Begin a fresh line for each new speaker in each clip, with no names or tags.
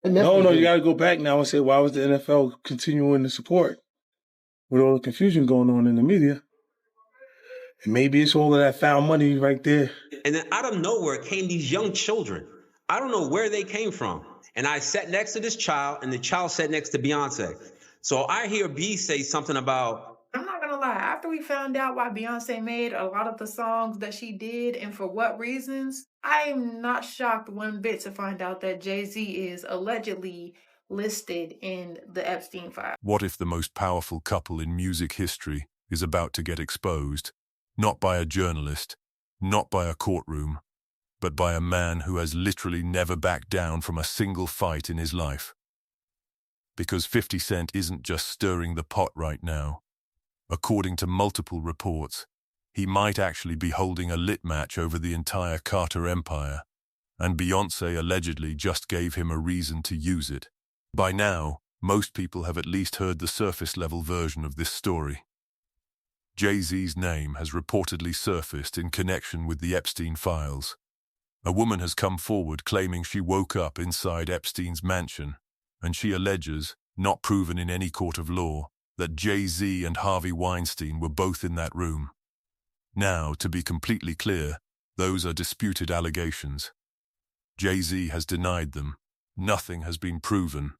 No, you got to go back now and say, why was the NFL continuing to support with all the confusion going on in the media? And maybe it's all of that found money right there.
And then out of nowhere came these young children. I don't know where they came from. And I sat next to this child, and the child sat next to Beyonce. So I hear B say something about,
I'm not gonna lie, after we found out why Beyonce made a lot of the songs that she did and for what reasons, I'm not shocked one bit to find out that JayZ is allegedly listed in the Epstein file.
What if the most powerful couple in music history is about to get exposed, not by a journalist, not by a courtroom, but by a man who has literally never backed down from a single fight in his life? Because 50 Cent isn't just stirring the pot right now. According to multiple reports, he might actually be holding a lit match over the entire Carter empire, and Beyonce allegedly just gave him a reason to use it. By now, most people have at least heard the surface-level version of this story. JayZ's name has reportedly surfaced in connection with the Epstein files. A woman has come forward claiming she woke up inside Epstein's mansion, and she alleges, not proven in any court of law, that JayZ and Harvey Weinstein were both in that room. Now, to be completely clear, those are disputed allegations. JayZ has denied them. Nothing has been proven.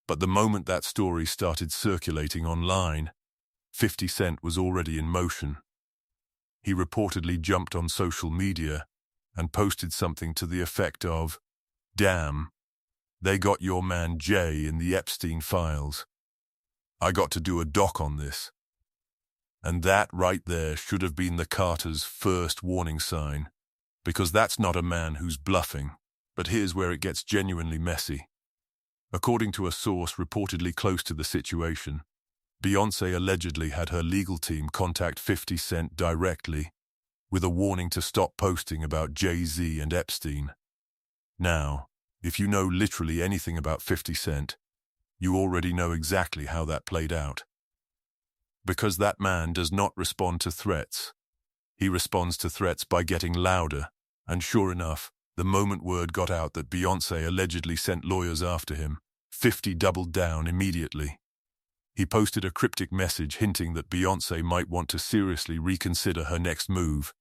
But the moment that story started circulating online, 50 Cent was already in motion. He reportedly jumped on social media and posted something to the effect of, "Damn, they got your man Jay in the Epstein files. I got to do a doc on this." And that right there should have been the Carters' first warning sign, because that's not a man who's bluffing. But here's where it gets genuinely messy. According to a source reportedly close to the situation, Beyonce allegedly had her legal team contact 50 Cent directly with a warning to stop posting about JayZ and Epstein. Now, if you know literally anything about 50 Cent, you already know exactly how that played out. Because that man does not respond to threats. He responds to threats by getting louder, and sure enough, the moment word got out that Beyonce allegedly sent lawyers after him, 50 doubled down immediately. He posted a cryptic message hinting that Beyonce might want to seriously reconsider her next move.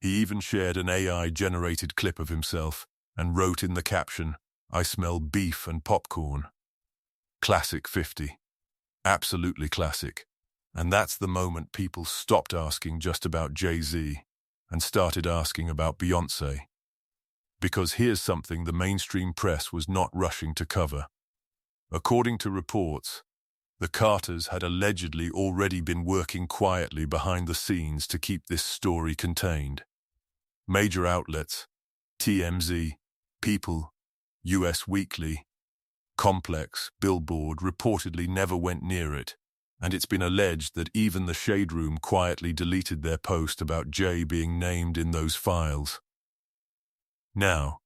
He even shared an AI-generated clip of himself and wrote in the caption, "I smell beef and popcorn." Classic 50. Absolutely classic. And that's the moment people stopped asking just about JayZ and started asking about Beyonce. Because here's something the mainstream press was not rushing to cover. According to reports, the Carters had allegedly already been working quietly behind the scenes to keep this story contained. Major outlets, TMZ, People, US Weekly, Complex, Billboard reportedly never went near it, and it's been alleged that even the Shade Room quietly deleted their post about Jay being named in those files. Now,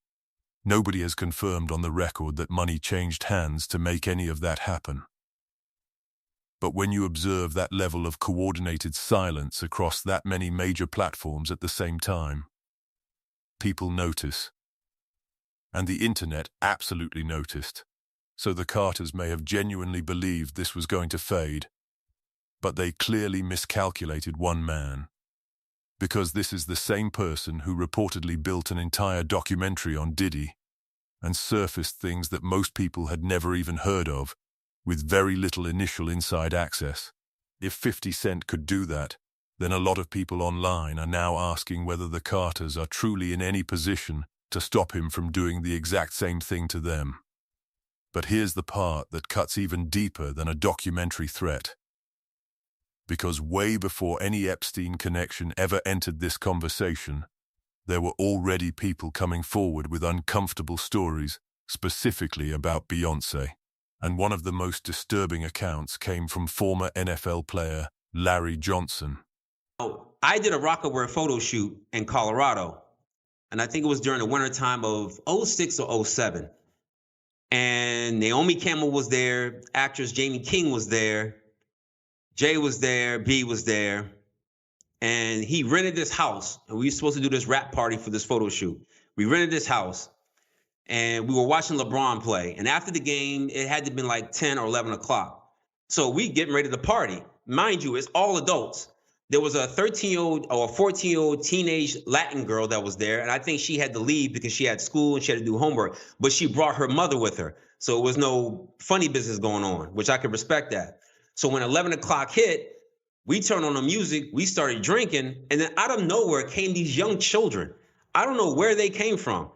nobody has confirmed on the record that money changed hands to make any of that happen. But when you observe that level of coordinated silence across that many major platforms at the same time, people notice. And the internet absolutely noticed. So the Carters may have genuinely believed this was going to fade, but they clearly miscalculated one man. Because this is the same person who reportedly built an entire documentary on Diddy and surfaced things that most people had never even heard of, with very little initial inside access. If 50 Cent could do that, then a lot of people online are now asking whether the Carters are truly in any position to stop him from doing the exact same thing to them. But here's the part that cuts even deeper than a documentary threat. Because way before any Epstein connection ever entered this conversation, there were already people coming forward with uncomfortable stories, specifically about Beyonce. And one of the most disturbing accounts came from former NFL player Larry Johnson.
I did a Rockaware photo shoot in Colorado, and I think it was during the winter time of 06 or 07. And Naomi Campbell was there, actress Jamie King was there, Jay was there, B was there, and he rented this house. And we were supposed to do this rap party for this photo shoot. We rented this house, and we were watching LeBron play. And after the game, it had to have been like 10 or 11 o'clock. So we getting ready to party. Mind you, it's all adults. There was a 13-year-old or a 14-year-old teenage Latin girl that was there, and I think she had to leave because she had school and she had to do homework, but she brought her mother with her. So it was no funny business going on, which I could respect that. So when 11 o'clock hit, we turned on the music, we started drinking, and then out of nowhere came these young children. I don't know where they came from.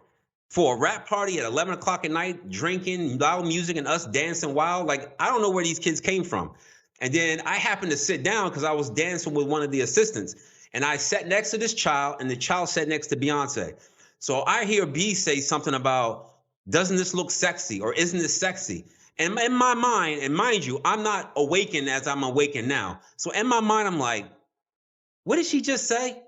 For a rap party at 11 o'clock at night, drinking loud music and us dancing wild. Like, I don't know where these kids came from. And then I happened to sit down because I was dancing with one of the assistants. And I sat next to this child, and the child sat next to Beyonce. So I hear B say something about, doesn't this look sexy, or isn't this sexy? And in my mind, and mind you, I'm not awakened as I'm awakened now. So in my mind, I'm like, what did she just say?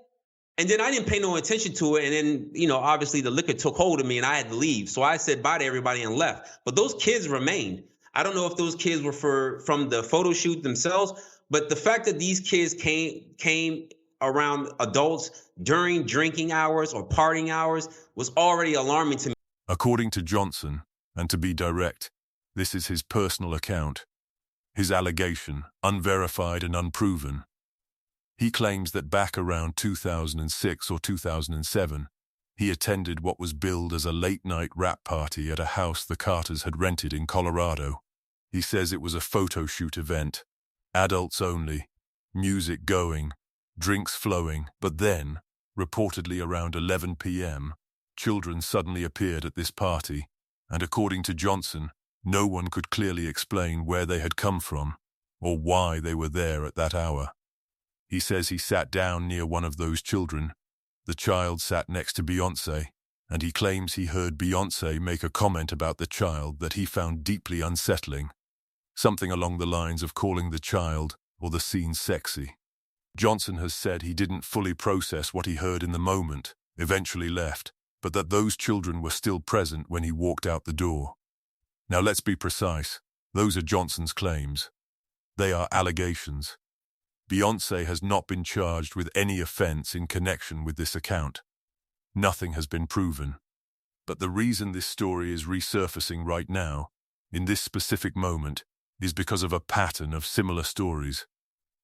And then I didn't pay no attention to it. And then, you know, obviously the liquor took hold of me and I had to leave. So I said bye to everybody and left. But those kids remained. I don't know if those kids were from the photo shoot themselves, but the fact that these kids came around adults during drinking hours or partying hours was already alarming to me.
According to Johnson, and to be direct, this is his personal account. His allegation, unverified and unproven. He claims that back around 2006 or 2007, he attended what was billed as a late-night rap party at a house the Carters had rented in Colorado. He says it was a photo shoot event, adults only, music going, drinks flowing, but then, reportedly around 11 p.m., children suddenly appeared at this party, and according to Johnson, no one could clearly explain where they had come from or why they were there at that hour. He says he sat down near one of those children. The child sat next to Beyonce, and he claims he heard Beyonce make a comment about the child that he found deeply unsettling, something along the lines of calling the child or the scene sexy. Johnson has said he didn't fully process what he heard in the moment, eventually left, but that those children were still present when he walked out the door. Now let's be precise. Those are Johnson's claims. They are allegations. Beyonce has not been charged with any offense in connection with this account. Nothing has been proven. But the reason this story is resurfacing right now, in this specific moment, is because of a pattern of similar stories.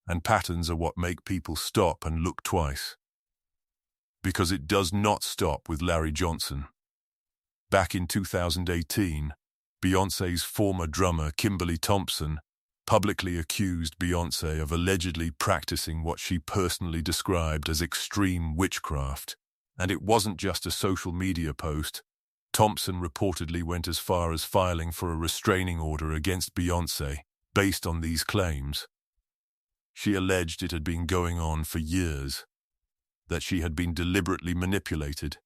And patterns are what make people stop and look twice. Because it does not stop with Larry Johnson. Back in 2018, Beyonce's former drummer, Kimberly Thompson, publicly accused Beyonce of allegedly practicing what she personally described as extreme witchcraft. And it wasn't just a social media post. Thompson reportedly went as far as filing for a restraining order against Beyonce based on these claims. She alleged it had been going on for years, that she had been deliberately manipulated,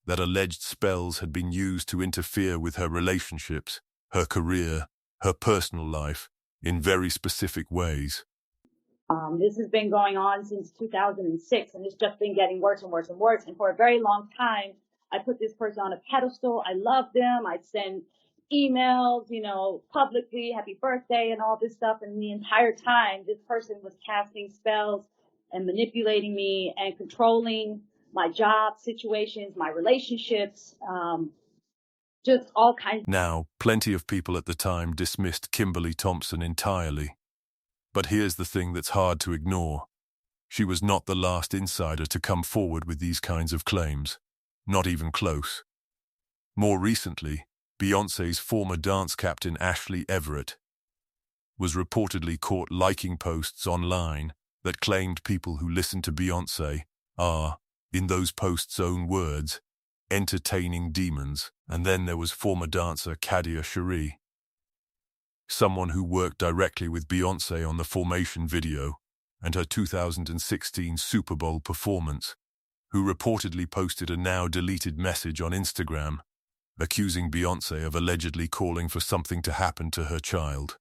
that alleged spells had been used to interfere with her relationships, her career, her personal life, in very specific ways.
This has been going on since 2006, and it's just been getting worse and worse and worse. And for a very long time, I put this person on a pedestal. I loved them. I'd send emails, publicly, happy birthday and all this stuff. And the entire time, this person was casting spells and manipulating me and controlling my job situations, my relationships, just all kinds.
Now, plenty of people at the time dismissed Kimberly Thompson entirely. But here's the thing that's hard to ignore. She was not the last insider to come forward with these kinds of claims. Not even close. More recently, Beyonce's former dance captain Ashley Everett was reportedly caught liking posts online that claimed people who listen to Beyonce are, in those posts' own words, entertaining demons. And then there was former dancer Kadia Cherie, someone who worked directly with Beyonce on the Formation video and her 2016 Super Bowl performance, who reportedly posted a now-deleted message on Instagram accusing Beyonce of allegedly calling for something to happen to her child.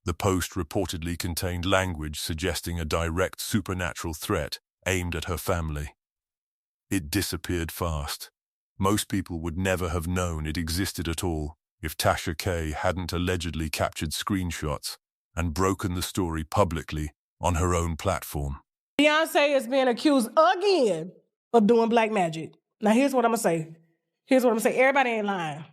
The post reportedly contained language suggesting a direct supernatural threat aimed at her family. It disappeared fast. Most people would never have known it existed at all if Tasha K hadn't allegedly captured screenshots and broken the story publicly on her own platform.
Beyonce is being accused again of doing black magic. Now here's what I'm going to say. Here's what I'm saying. Everybody ain't lying.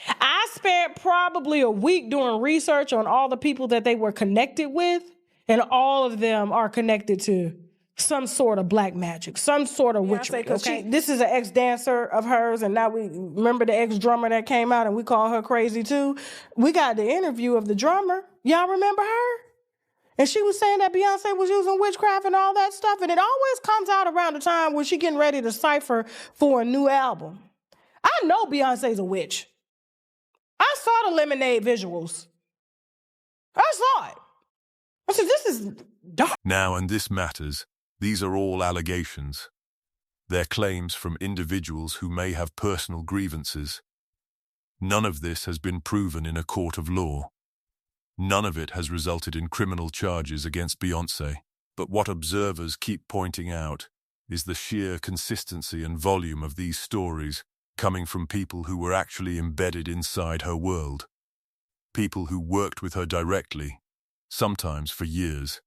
I spent probably a week doing research on all the people that they were connected with, and all of them are connected to some sort of black magic, some sort of witchery. Okay? This is an ex-dancer of hers, and now we remember the ex-drummer that came out, and we call her crazy too. We got the interview of the drummer. Y'all remember her? And she was saying that Beyonce was using witchcraft and all that stuff, and it always comes out around the time when she getting ready to cipher for a new album. I know Beyonce's a witch. I saw the Lemonade visuals. I saw it. I said, this is dark.
Now, and this matters, these are all allegations. They're claims from individuals who may have personal grievances. None of this has been proven in a court of law. None of it has resulted in criminal charges against Beyonce. But what observers keep pointing out is the sheer consistency and volume of these stories coming from people who were actually embedded inside her world. People who worked with her directly, sometimes for years.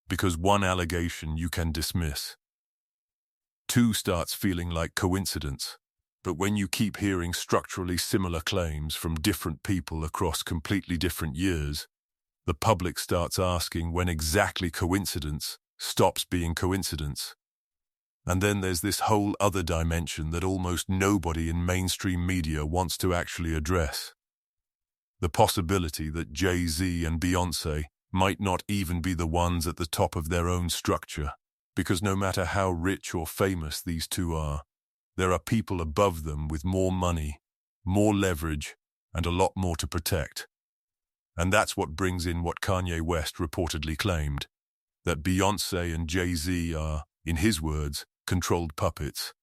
Because one allegation you can dismiss. Two starts feeling like coincidence. But when you keep hearing structurally similar claims from different people across completely different years, the public starts asking when exactly coincidence stops being coincidence. And then there's this whole other dimension that almost nobody in mainstream media wants to actually address. The possibility that JayZ and Beyonce might not even be the ones at the top of their own structure, because no matter how rich or famous these two are, there are people above them with more money, more leverage, and a lot more to protect. And that's what brings in what Kanye West reportedly claimed, that Beyonce and JayZ are, in his words, controlled puppets,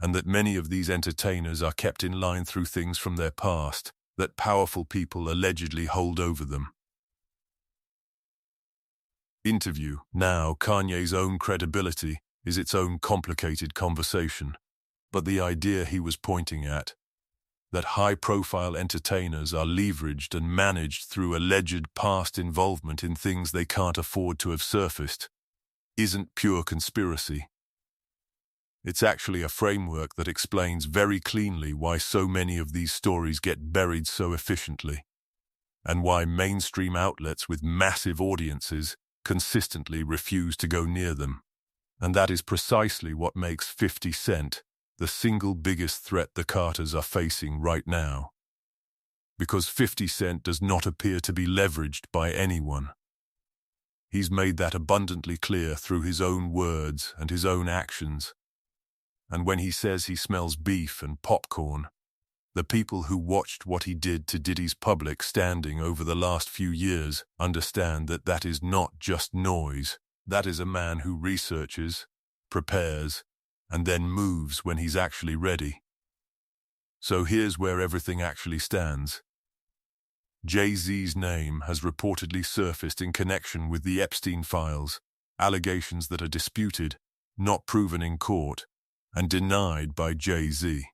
and that many of these entertainers are kept in line through things from their past that powerful people allegedly hold over them. Interview. Now, Kanye's own credibility is its own complicated conversation. But the idea he was pointing at, that high-profile entertainers are leveraged and managed through alleged past involvement in things they can't afford to have surfaced, isn't pure conspiracy. It's actually a framework that explains very cleanly why so many of these stories get buried so efficiently, and why mainstream outlets with massive audiences consistently refuse to go near them. And that is precisely what makes 50 Cent the single biggest threat the Carters are facing right now. Because 50 Cent does not appear to be leveraged by anyone. He's made that abundantly clear through his own words and his own actions. And when he says he smells beef and popcorn, the people who watched what he did to Diddy's public standing over the last few years understand that that is not just noise. That is a man who researches, prepares, and then moves when he's actually ready. So here's where everything actually stands. JayZ's name has reportedly surfaced in connection with the Epstein files, allegations that are disputed, not proven in court, and denied by JayZ.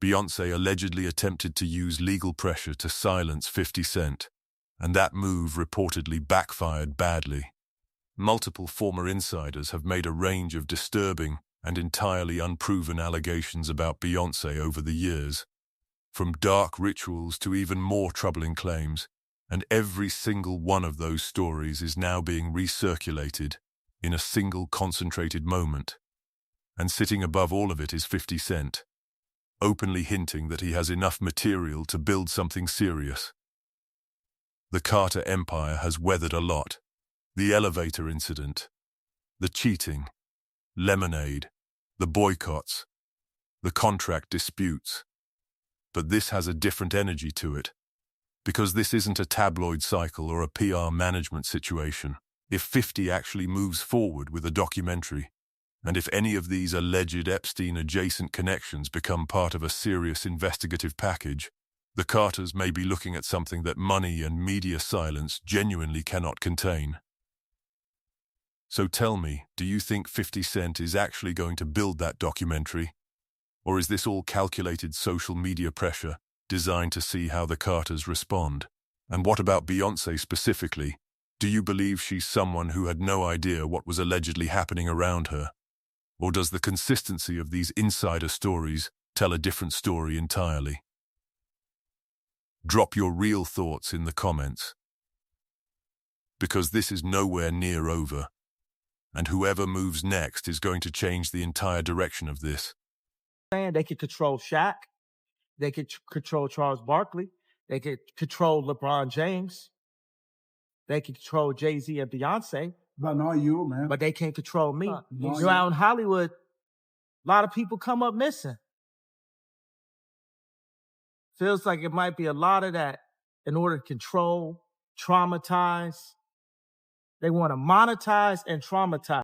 Beyonce allegedly attempted to use legal pressure to silence 50 Cent, and that move reportedly backfired badly. Multiple former insiders have made a range of disturbing and entirely unproven allegations about Beyonce over the years, from dark rituals to even more troubling claims, and every single one of those stories is now being recirculated in a single concentrated moment. And sitting above all of it is 50 Cent, openly hinting that he has enough material to build something serious. The Carter empire has weathered a lot. The elevator incident, the cheating, Lemonade, the boycotts, the contract disputes. But this has a different energy to it, because this isn't a tabloid cycle or a PR management situation. If 50 actually moves forward with a documentary, and if any of these alleged Epstein-adjacent connections become part of a serious investigative package, the Carters may be looking at something that money and media silence genuinely cannot contain. So tell me, do you think 50 Cent is actually going to build that documentary? Or is this all calculated social media pressure designed to see how the Carters respond? And what about Beyonce specifically? Do you believe she's someone who had no idea what was allegedly happening around her? Or does the consistency of these insider stories tell a different story entirely? Drop your real thoughts in the comments, because this is nowhere near over, and whoever moves next is going to change the entire direction of this.
They could control Shaq. They could control Charles Barkley. They could control LeBron James. They could control JayZ and Beyonce.
But not you, man.
But they can't control me.
No,
You're out in Hollywood, a lot of people come up missing. Feels like it might be a lot of that in order to control, traumatize. They want to monetize and traumatize.